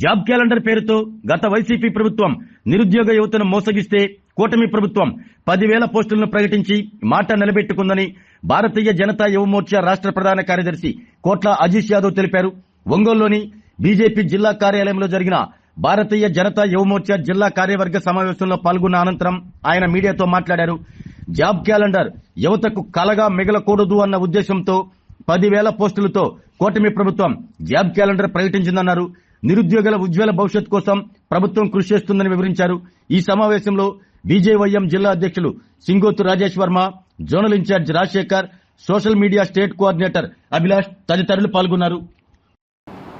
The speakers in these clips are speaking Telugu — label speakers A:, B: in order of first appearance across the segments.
A: జాబ్ క్యాలెండర్ పేరుతో గత వైసీపీ ప్రభుత్వం నిరుద్యోగ యువతను మోసగిస్తే కూటమి ప్రభుత్వం 10,000 పోస్టులను ప్రకటించి మాట నిలబెట్టుకుందని భారతీయ జనతా యువ మోర్చా రాష్ట్ర ప్రధాన కార్యదర్శి కోట్ల అజీష్ యాదవ్ తెలిపారు. ఒంగోలులోని బీజేపీ జిల్లా కార్యాలయంలో జరిగిన భారతీయ జనతా యువ మోర్చా జిల్లా కార్యవర్గ సమావేశంలో పాల్గొన్న అనంతరం ఆయన మీడియాతో మాట్లాడారు. జాబ్ క్యాలెండర్ యువతకు కలగా మిగలకూడదు అన్న ఉద్దేశంతో 10,000 పోస్టులతో కూటమి ప్రభుత్వం జాబ్ క్యాలెండర్ ప్రకటించిందన్నారు. నిరుద్యోగుల ఉజ్వల భవిష్యత్ కోసం ప్రభుత్వం కృషి చేస్తుందని వివరించారు. ఈ సమావేశంలో బీజేవైఎం జిల్లా అధ్యక్షులు Singothu Rajesh Varma, zonal in-charge Rajasekhar, social media state coordinator Abhilash తదితరులు పాల్గొన్నారు.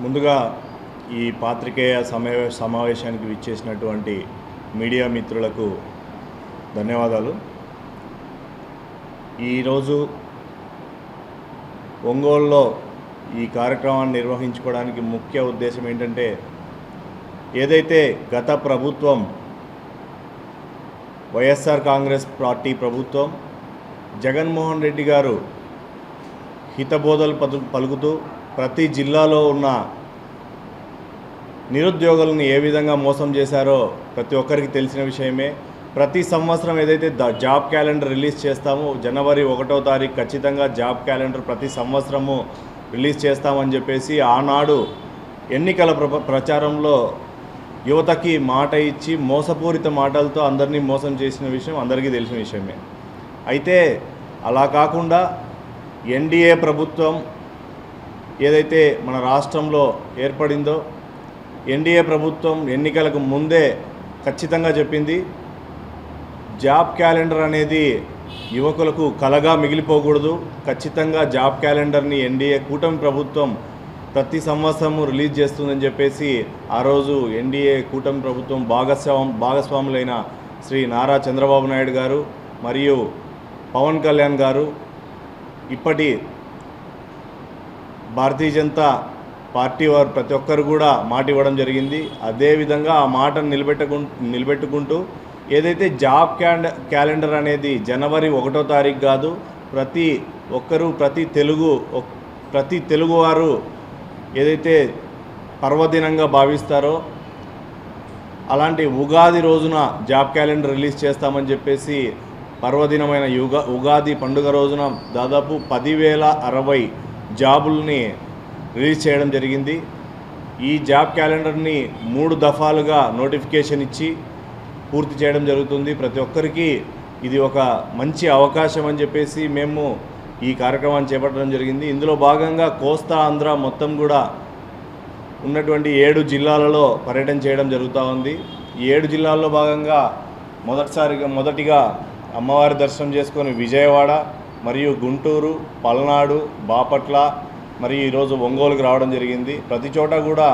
B: ముందుగా ఈ పాత్రికేయ సమావేశానికి విచ్చేసినటువంటి మీడియా మిత్రులకు ధన్యవాదాలు. ఈరోజు ఒంగోలులో ఈ కార్యక్రమాన్ని నిర్వహించుకోవడానికి ముఖ్య ఉద్దేశం ఏంటంటే, ఏదైతే గత ప్రభుత్వం వైఎస్ఆర్ కాంగ్రెస్ పార్టీ ప్రభుత్వం జగన్మోహన్ రెడ్డి గారు హితబోధలు పలుకుతూ ప్రతి జిల్లాలో ఉన్న నిరుద్యోగులను ఏ విధంగా మోసం చేశారో ప్రతి ఒక్కరికి తెలిసిన విషయమే. ప్రతి సంవత్సరం ఏదైతే జాబ్ క్యాలెండర్ రిలీజ్ చేస్తామో జనవరి 1వ తారీఖు ఖచ్చితంగా జాబ్ క్యాలెండర్ ప్రతి సంవత్సరము రిలీజ్ చేస్తామని చెప్పేసి ఆనాడు ఎన్నికల ప్రచారంలో యువతకి మాట ఇచ్చి మోసపూరిత మాటలతో అందరినీ మోసం చేసిన విషయం అందరికీ తెలిసిన విషయమే. అయితే అలా కాకుండా ఎన్డీఏ ప్రభుత్వం ఏదైతే మన రాష్ట్రంలో ఏర్పడిందో, ఎన్డీఏ ప్రభుత్వం ఎన్నికలకు ముందే ఖచ్చితంగా చెప్పింది, జాబ్ క్యాలెండర్ అనేది యువకులకు కలగా మిగిలిపోకూడదు. ఖచ్చితంగా జాబ్ క్యాలెండర్ని ఎన్డీఏ కూటమి ప్రభుత్వం ప్రతి సంవత్సరము రిలీజ్ చేస్తుందని చెప్పేసి ఆ రోజు ఎన్డీఏ కూటమి ప్రభుత్వం భాగస్వాములైన శ్రీ నారా చంద్రబాబు నాయుడు గారు మరియు పవన్ కళ్యాణ్ గారు, ఇప్పటి భారతీయ జనతా పార్టీ వారు ప్రతి ఒక్కరు కూడా మాట ఇవ్వడం జరిగింది. అదేవిధంగా ఆ మాటను నిలబెట్టుకుంటూ ఏదైతే జాబ్ క్యాలెండర్ అనేది జనవరి 1వ తారీఖు కాదు, ప్రతి ఒక్కరూ ప్రతి తెలుగువారు ఏదైతే పర్వదినంగా భావిస్తారో అలాంటి ఉగాది రోజున జాబ్ క్యాలెండర్ రిలీజ్ చేస్తామని చెప్పేసి పర్వదినమైన ఉగాది పండుగ రోజున దాదాపు 10,060 జాబుల్ని రిలీజ్ చేయడం జరిగింది. ఈ జాబ్ క్యాలెండర్ని 3 దఫాలుగా నోటిఫికేషన్ ఇచ్చి పూర్తి చేయడం జరుగుతుంది. ప్రతి ఒక్కరికి ఇది ఒక మంచి అవకాశం అని చెప్పేసి మేము ఈ కార్యక్రమాన్ని చేపట్టడం జరిగింది. ఇందులో భాగంగా కోస్తా ఆంధ్ర మొత్తం కూడా ఉన్నటువంటి 7 జిల్లాలలో పర్యటన చేయడం జరుగుతూ ఉంది. ఈ 7 జిల్లాల్లో భాగంగా మొదటిగా అమ్మవారి దర్శనం చేసుకొని విజయవాడ మరియు గుంటూరు, పల్నాడు, బాపట్ల మరియు ఈరోజు ఒంగోలుకు రావడం జరిగింది. ప్రతి చోట కూడా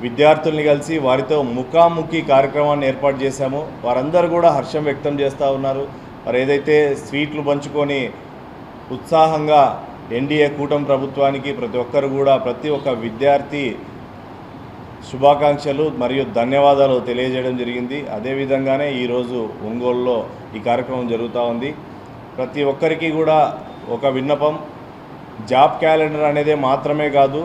B: విద్యార్థుల్ని కలిసి వారితో ముఖాముఖి కార్యక్రమాన్ని ఏర్పాటు చేశాము. వారందరూ కూడా హర్షం వ్యక్తం చేస్తూ ఉన్నారు. వారు ఏదైతే స్వీట్లు పంచుకొని ఉత్సాహంగా ఎన్డీఏ కూటమి ప్రభుత్వానికి ప్రతి ఒక్కరు కూడా ప్రతి ఒక్క విద్యార్థి శుభాకాంక్షలు మరియు ధన్యవాదాలు తెలియజేయడం జరిగింది. అదేవిధంగానే ఈరోజు ఒంగోలులో ఈ కార్యక్రమం జరుగుతూ ఉంది. ప్రతి ఒక్కరికి కూడా ఒక విన్నపం, జాబ్ క్యాలెండర్ అనేదే మాత్రమే కాదు,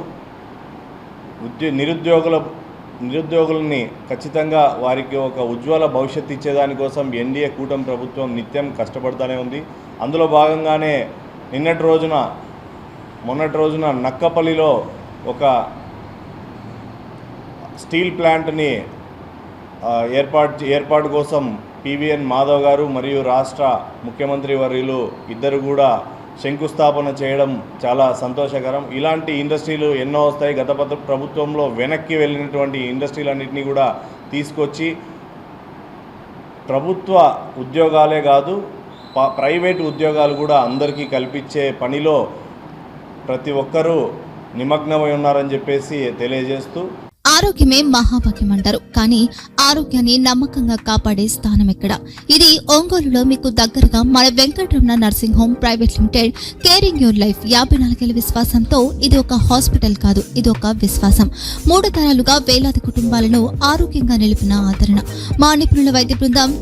B: నిరుద్యోగులని ఖచ్చితంగా వారికి ఒక ఉజ్వల భవిష్యత్తు ఇచ్చేదానికోసం ఎన్డీఏ కూటమి ప్రభుత్వం నిత్యం కష్టపడుతూనే ఉంది. అందులో భాగంగానే మొన్నటి రోజున నక్కపల్లిలో ఒక స్టీల్ ప్లాంట్ని ఏర్పాటు కోసం పివిఎన్ మాధవ్ గారు మరియు రాష్ట్ర ముఖ్యమంత్రి వర్యులు ఇద్దరు కూడా శంకుస్థాపన చేయడం చాలా సంతోషకరం. ఇలాంటి ఇండస్ట్రీలు ఎన్నో వస్తాయి. గత ప్రభుత్వంలో వెనక్కి వెళ్ళినటువంటి ఇండస్ట్రీలన్నింటినీ కూడా తీసుకొచ్చి ప్రభుత్వ ఉద్యోగాలే కాదు ప్రైవేటు ఉద్యోగాలు కూడా అందరికీ కల్పించే పనిలో ప్రతి ఒక్కరూ నిమగ్నమై ఉన్నారని చెప్పేసి తెలియజేస్తూ,
C: ఆరోగ్యమే మహాభాగ్యం అంటారు, కానీ ఆరోగ్యాన్ని నమ్మకంగా కాపాడే స్థానం ఎక్కడ? ఇది ఒంగోలులో మీకు దగ్గరగా మన Venkataramana nursing home private limited. Caring your life 54 ఏళ్ల విశ్వాసంతో ఇది ఒక హాస్పిటల్ కాదు, ఇది ఒక విశ్వాసం. 3 తరాలుగా వేలాది కుటుంబాలను ఆరోగ్యంగా నిలిపిన ఆదరణ. మా నిపుణుల వైద్య బృందం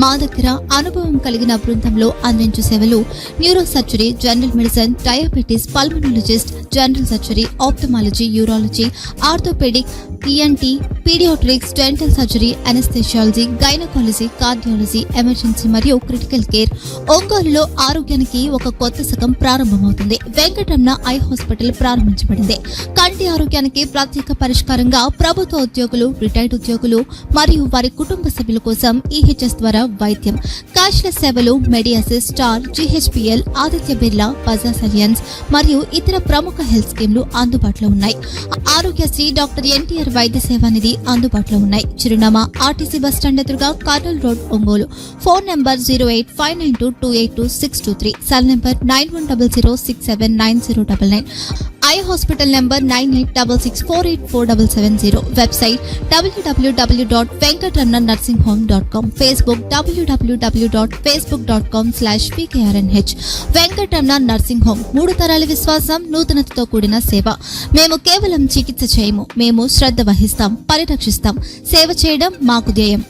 C: మా దగ్గర అనుభవం కలిగిన బృందంలో అందించే సేవలు neuro surgery, general medicine, diabetes, pulmonologist, general surgery, ophthalmology, urology, orthopaedic, ENT, paediatrics, dental surgery, anaesthesiology, gynaecology, cardiology, emergency మరియు క్రిటికల్ కేర్. ఒంగోలులో ఆరోగ్యానికి ఒక కొత్త శకం ప్రారంభమవుతుంది. వెంకటరమణ ఐ హాస్పిటల్ ప్రారంభించబడింది. కంటి ఆరోగ్యానికి ప్రత్యేక పరిష్కారంగా ప్రభుత్వ ఉద్యోగులు, రిటైర్డ్ ఉద్యోగులు మరియు వారి కుటుంబ సభ్యుల కోసం ఈహెచ్ఎస్ ద్వారా వైద్యం, క్యాష్లెస్ సేవలు, మెడియాసిస్, స్టార్, జీహెచ్పీఎల్, ఆదిత్య బిర్లా, బజాజ్ అలియన్స్ మరియు ఇతర ప్రముఖ హెల్త్ స్కీమ్లు అందుబాటులో ఉన్నాయి. ఆరోగ్యశ్రీ, డాక్టర్ ఎన్టీఆర్ వైద్య సేవా నిధి అందుబాటులో ఉన్నాయి. చిరునామా ఆర్టీసీ బస్టాండ్ ఎదురుగా, Kurnool road, Ongole. Phone number 08592282623, cell number 9100679099. Eye hospital number 9866484770. Website www.venkatramannursing.com. Facebook www.facebook.com/pkrnh. Venkataramana nursing home, 3 తరాల విశ్వాసం, నూతనతతో కూడిన సేవ. మేము కేవలం చికిత్స చేయము, మేము శ్రద్ధ వహిస్తాం, పరిరక్షిస్తాం. సేవ చేయడం మాకు ధ్యేయం.